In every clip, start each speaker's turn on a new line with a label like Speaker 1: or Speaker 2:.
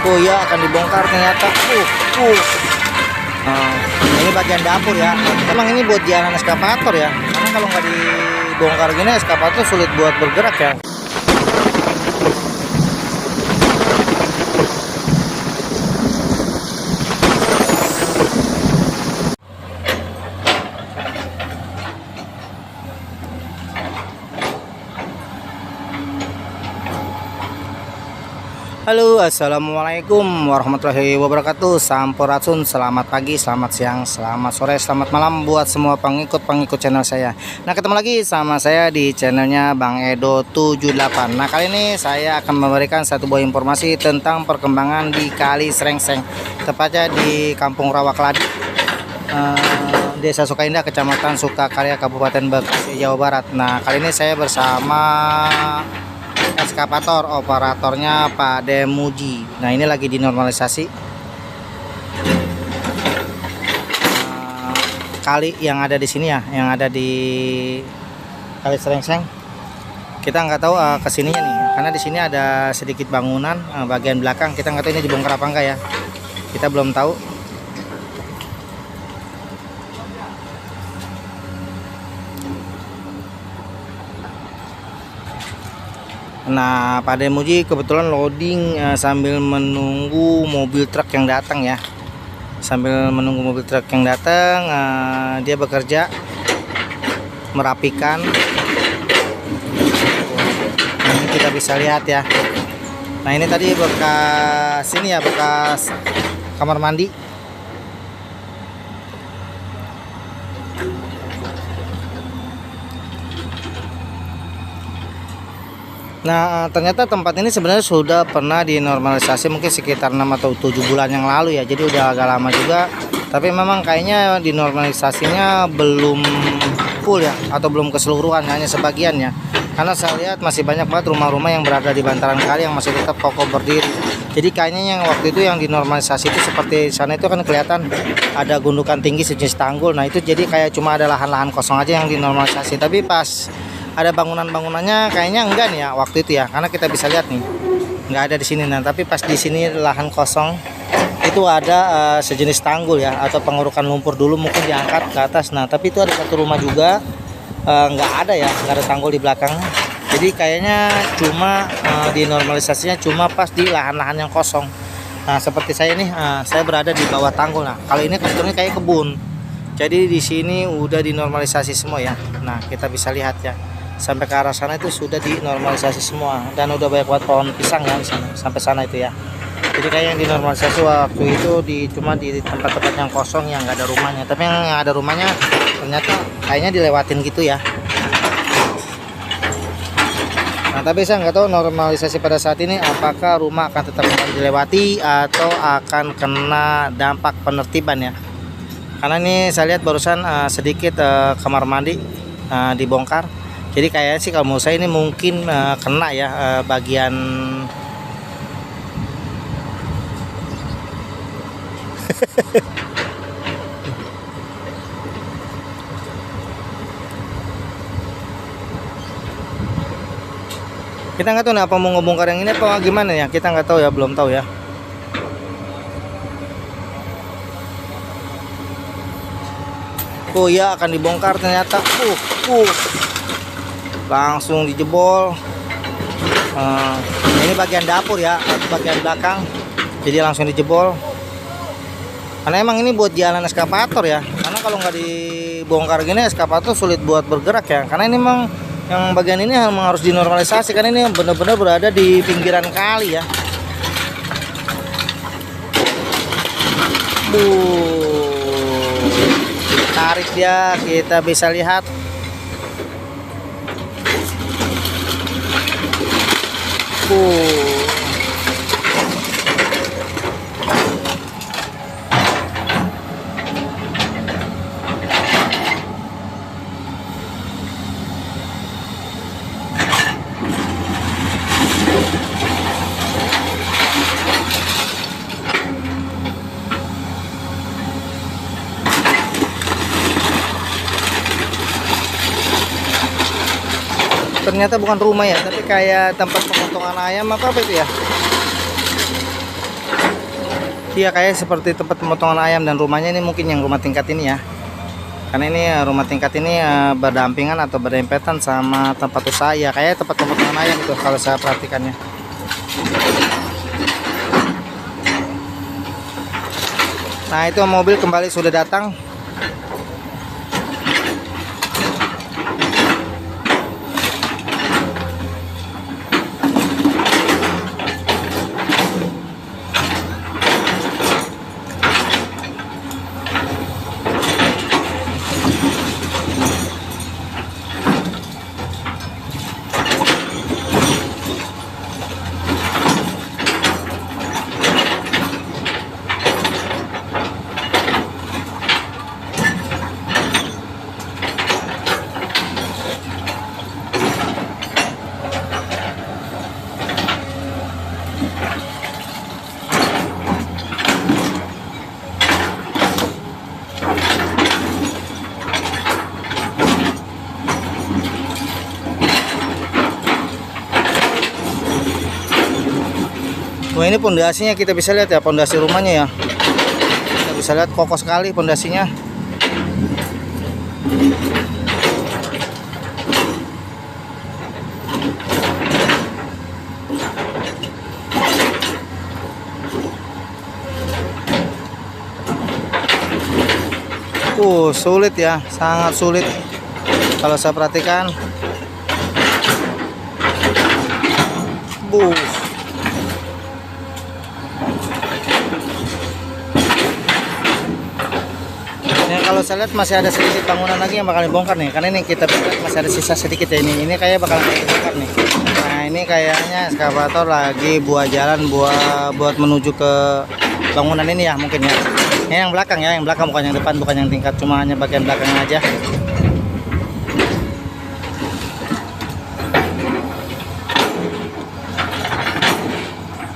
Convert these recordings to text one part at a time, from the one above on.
Speaker 1: Oh iya, akan dibongkar ternyata. Nah, ini bagian dapur ya. Emang ini buat jalan eskavator ya. Karena kalau nggak dibongkar gini, eskavator sulit buat bergerak ya. Halo, assalamualaikum warahmatullahi wabarakatuh. Sampurasun, selamat pagi, selamat siang, selamat sore, selamat malam buat semua pengikut channel saya. Nah, ketemu lagi sama saya di channelnya Bang Edo 78. Nah, kali ini saya akan memberikan satu buah informasi tentang perkembangan di Kali Srengseng, tepatnya di Kampung Rawakladi, Desa Sukaindah, Kecamatan Sukakarya, Kabupaten Bekasi, Jawa Barat. Nah, kali ini saya bersama eskavator, operatornya Pak Demuji. Nah, ini lagi dinormalisasi kali yang ada di sini ya, yang ada di Kali Srengseng. Kita nggak tahu kesininya nih, karena di sini ada sedikit bangunan bagian belakang. Kita nggak tahu ini dibongkar apa enggak ya. Kita belum tahu. Nah, Pak Demuji kebetulan loading sambil menunggu mobil truk yang datang ya. Sambil menunggu mobil truk yang datang, dia bekerja merapikan. Ini kita bisa lihat ya. Nah, ini tadi bekas ini ya, bekas kamar mandi. Nah, ternyata tempat ini sebenarnya sudah pernah dinormalisasi mungkin sekitar 6 atau 7 bulan yang lalu ya. Jadi udah agak lama juga. Tapi memang kayaknya dinormalisasinya belum full ya, atau belum keseluruhan, hanya sebagian ya. Karena saya lihat masih banyak banget rumah-rumah yang berada di bantaran kali yang masih tetap kokoh berdiri. Jadi kayaknya yang waktu itu yang dinormalisasi itu seperti sana itu kan kelihatan ada gundukan tinggi sejenis tanggul. Nah, itu jadi kayak cuma ada lahan-lahan kosong aja yang dinormalisasi. Tapi pas ada bangunan-bangunannya kayaknya enggak nih ya waktu itu ya, karena kita bisa lihat nih nggak ada di sini. Nah, tapi pas di sini lahan kosong itu ada sejenis tanggul ya, atau pengurukan lumpur dulu mungkin diangkat ke atas. Nah, tapi itu ada satu rumah juga nggak ada ya, nggak ada tanggul di belakang. Jadi kayaknya cuma dinormalisasinya cuma pas di lahan-lahan yang kosong. Nah, seperti saya nih, saya berada di bawah tanggul. Nah, kalau ini sebetulnya kayak kebun, jadi di sini udah dinormalisasi semua ya. Nah, kita bisa lihat ya, sampai ke arah sana itu sudah dinormalisasi semua, dan udah banyak buat pohon pisang ya di sana, sampai sana itu ya. Jadi kayak yang dinormalisasi waktu itu cuma di tempat-tempat yang kosong yang nggak ada rumahnya. Tapi yang ada rumahnya ternyata kayaknya dilewatin gitu ya. Nah, tapi saya nggak tahu normalisasi pada saat ini apakah rumah akan tetap dilewati atau akan kena dampak penertiban ya. Karena ini saya lihat barusan sedikit kamar mandi dibongkar. Jadi kayaknya sih kalau menurut saya ini mungkin kena ya bagian kita nggak tahu nih apa mau ngebongkar yang ini apa gimana ya, kita nggak tahu ya, belum tahu ya. Oh iya, akan dibongkar ternyata. Langsung dijebol. Ini bagian dapur ya, bagian belakang. Jadi langsung dijebol. Karena emang ini buat jalan eskavator ya. Karena kalau nggak dibongkar gini, eskavator sulit buat bergerak ya. Karena ini memang yang bagian ini memang harus dinormalisasi, karena ini benar-benar berada di pinggiran kali ya. Tarik dia, kita bisa lihat. Ternyata bukan rumah ya, tapi kayak tempat pemotongan ayam apa itu ya. Iya, kayak seperti tempat pemotongan ayam, dan rumahnya ini mungkin yang rumah tingkat ini ya. Karena ini rumah tingkat ini berdampingan atau berdempetan sama tempat usaha ya, kayak tempat pemotongan ayam itu kalau saya perhatikannya. Nah, itu mobil kembali sudah datang. Wah, ini pondasinya kita bisa lihat ya, pondasi rumahnya ya. Kita bisa lihat kokoh sekali pondasinya. Sulit ya, sangat sulit kalau saya perhatikan. Kalau saya lihat masih ada sedikit bangunan lagi yang bakal dibongkar nih, karena ini kita lihat masih ada sisa sedikit ya, ini kayak bakal dibongkar nih. Nah, ini kayaknya eskavator lagi buat jalan buat menuju ke bangunan ini ya, mungkin ya. Ini yang belakang ya, yang belakang bukan yang depan, bukan yang tingkat, cuma hanya bagian belakangnya aja.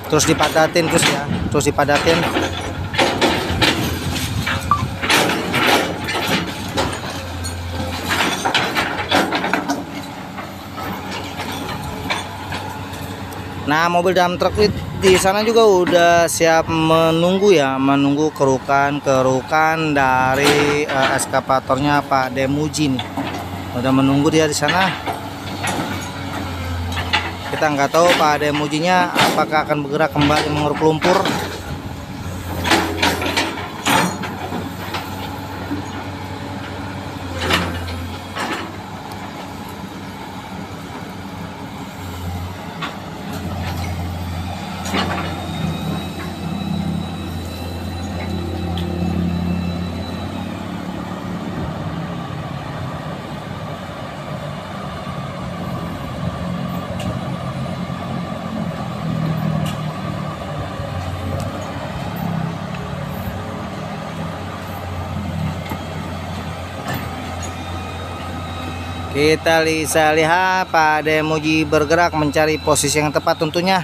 Speaker 1: Terus dipadatin terus ya, terus dipadatin. Nah, mobil dump truck di sana juga udah siap menunggu ya, menunggu kerukan dari eskavatornya Pak Demuji nih. Udah menunggu dia di sana. Kita nggak tahu Pak Demujinya apakah akan bergerak kembali mengeruk lumpur. Kita bisa lihat Pak Demuji bergerak mencari posisi yang tepat tentunya.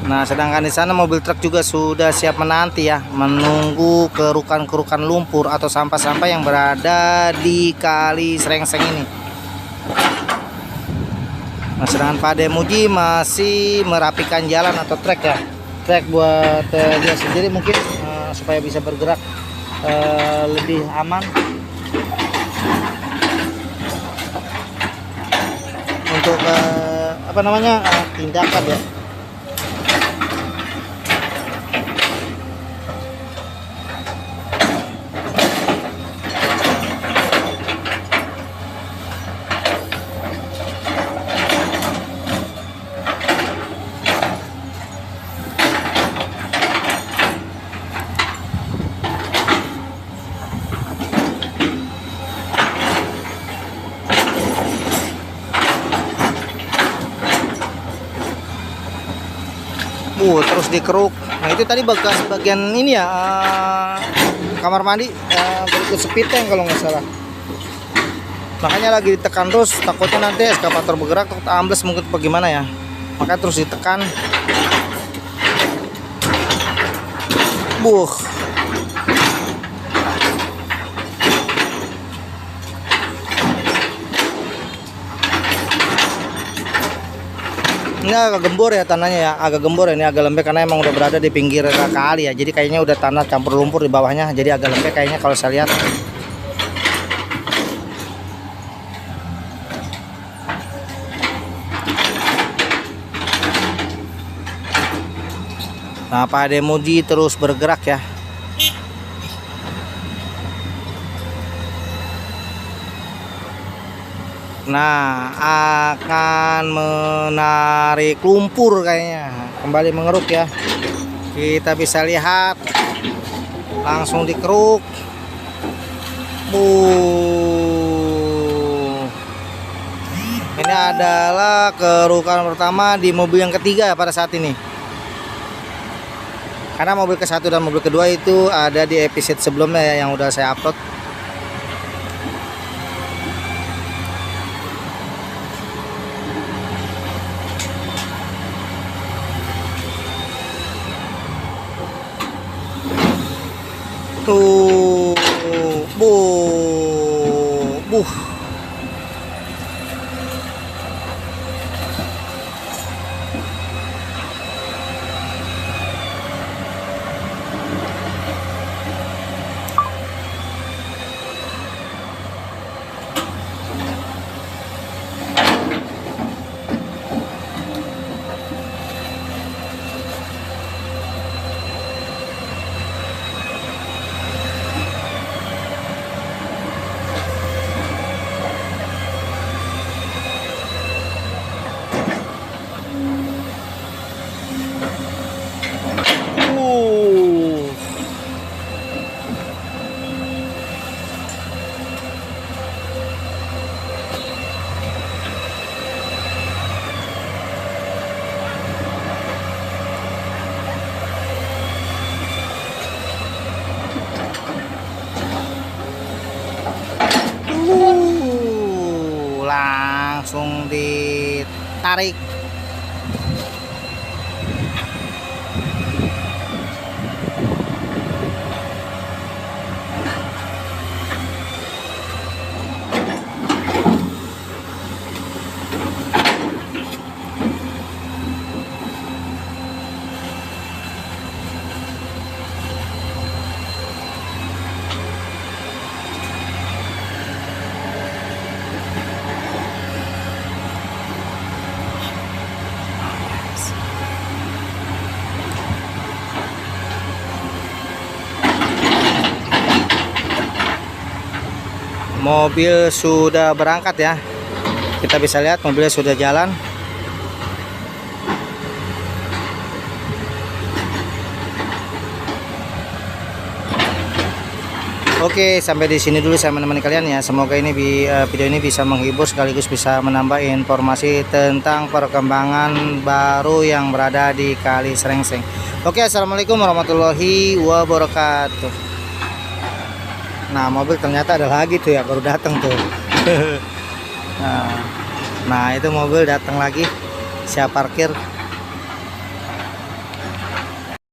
Speaker 1: Nah, sedangkan di sana mobil truk juga sudah siap menanti ya, menunggu kerukan lumpur atau sampah-sampah yang berada di Kali Serengseng ini. Nah, sedangkan Pak Demuji masih merapikan jalan atau trek ya, trek buat dia sendiri mungkin supaya bisa bergerak lebih aman. Untuk tindakan ya. Terus dikeruk. Nah, itu tadi bekas bagian ini ya, kamar mandi berikut sepiteng kalau nggak salah. Makanya lagi ditekan terus, takutnya nanti eskavator bergerak takut ambles mungkin bagaimana ya. Makanya terus ditekan. Ini agak gembur ya tanahnya ya, agak gembur ini agak lembek karena emang udah berada di pinggir kali ya. Jadi kayaknya udah tanah campur lumpur di bawahnya, jadi agak lembek kayaknya kalau saya lihat. Nah, Pak Demuji terus bergerak ya. Nah, akan menarik lumpur kayaknya, kembali mengeruk ya. Kita bisa lihat langsung dikeruk. Ini adalah kerukan pertama di mobil yang ketiga pada saat ini. Karena mobil ke-1 dan mobil kedua itu ada di episode sebelumnya ya, yang udah saya upload. Tuh, buh. Langsung ditarik. Mobil sudah berangkat ya. Kita bisa lihat mobilnya sudah jalan. Oke, sampai di sini dulu saya menemani kalian ya. Semoga ini video ini bisa menghibur sekaligus bisa menambah informasi tentang perkembangan baru yang berada di Kali Srengseng. Oke, assalamualaikum warahmatullahi wabarakatuh. Nah, mobil ternyata ada lagi tuh ya, baru datang tuh. Nah, itu mobil datang lagi. Saya parkir.